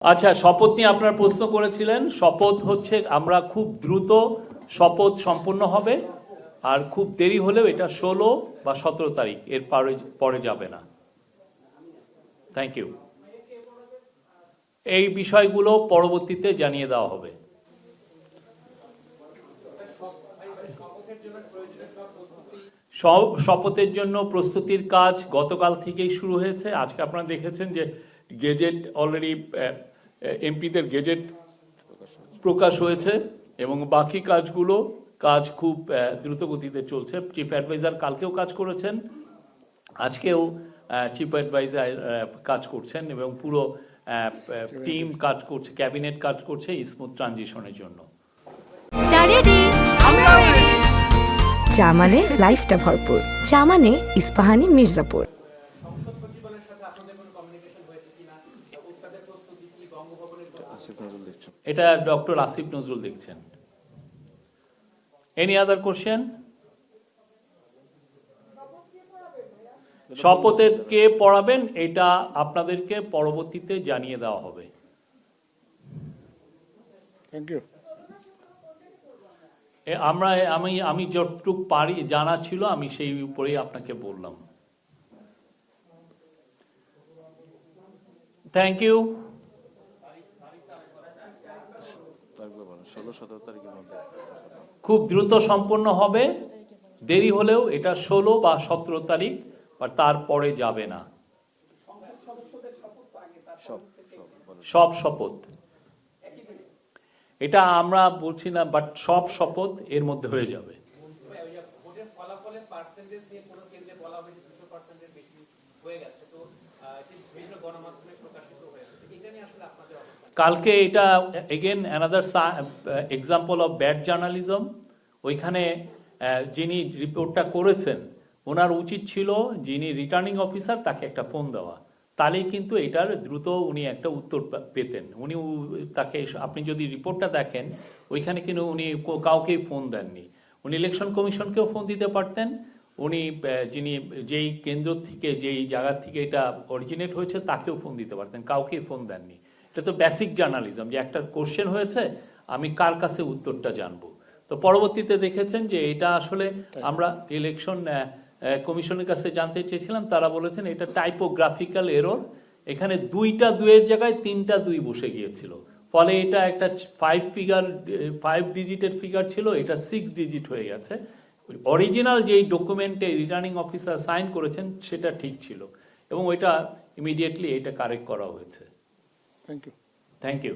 আচ্ছা, শপথ নিয়ে আপনার প্রশ্ন করেছিলেন। শপথ হচ্ছে আমরা খুব দ্রুত শপথ সম্পন্ন হবে, আর খুব দেরি হলেও এটা 16 বা 17 তারিখ, এর পরে যাবে না। Thank you. এই বিষয়গুলো পরবর্তীতে জানিয়ে দেওয়া হবে। শপথের জন্য প্রস্তুতির কাজ গতকাল থেকেই শুরু হয়েছে। আজকে আপনারা দেখেছেন যে গেজেট অলরেডি এমপিদের গেজেট প্রকাশ হয়েছে এবং বাকি কাজ খুব দ্রুত গতিতে চলছে। চিফ অ্যাডভাইজার কালকেও কাজ করেছেন, আজকেও চিফ অ্যাডভাইজার কাজ করছেন এবং পুরো টিম কাজ করছে, ক্যাবিনেট কাজ করছে স্মুথ ট্রানজিশনের জন্য। চা মানে লাইফটা ভরপুর, চা মানে ইস্পাহানি মির্জাপুর। এটা ডক্টর আসিফ নজরুল দেখছেন। Any other question? শপথের কে পড়াবেন এটা আপনাদেরকে পরবর্তীতে জানিয়ে দেওয়া হবে। Thank you. আমি যতটুকু পারি জানা ছিল আমি সেই উপরেই আপনাকে বললাম। Thank you. খুব দ্রুত সম্পন্ন হবে, দেরি হলেও এটা 16 বা 17 তারিখ বা তারপরে যাবে না। সব শপথ এটা আমরা বলছি না, বাট সব শপথ এর মধ্যে হয়ে যাবে। কালকে এটা again another example of bad journalism. ওইখানে যিনি রিপোর্টটা করেছেন ওনার উচিত ছিল যিনি রিটার্নিং অফিসার তাকে একটা ফোন দেওয়া, তাহলেই কিন্তু এটার দ্রুত উনি একটা উত্তর পেতেন। উনি তাকে, আপনি যদি রিপোর্টটা দেখেন ওইখানে কিন্তু উনি কাউকেই ফোন দেননি। উনি ইলেকশন কমিশনকেও ফোন দিতে পারতেন, উনি যেই কেন্দ্র থেকে যেই জায়গা থেকে এটা অরিজিনেট হয়েছে তাকেও ফোন দিতে পারতেন, কাউকেই ফোন দেননি। এটা তো বেসিক জার্নালিজম যে একটা কোশ্চেন হয়েছে আমি কার কাছে উত্তরটা জানবো। তো পরবর্তীতে দেখেছেন যে এটা আসলে আমরা ইলেকশন কমিশনের কাছে জানতে চেয়েছিলাম, তারা বলেছেন এটা টাইপোগ্রাফিক্যাল এরর, এখানে 2টা 2-এর জায়গায় 3টা 2 বসে গিয়েছিল, ফলে এটা একটা 5 ডিজিটের ফিগার ছিল, এটা 6 ডিজিট হয়ে গেছে। অরিজিনাল যেই ডকুমেন্টে রিটার্নিং অফিসার সাইন করেছেন সেটা ঠিক ছিল এবং ওইটা ইমিডিয়েটলি এটা কারেক্ট করা হয়েছে। Thank you. Thank you.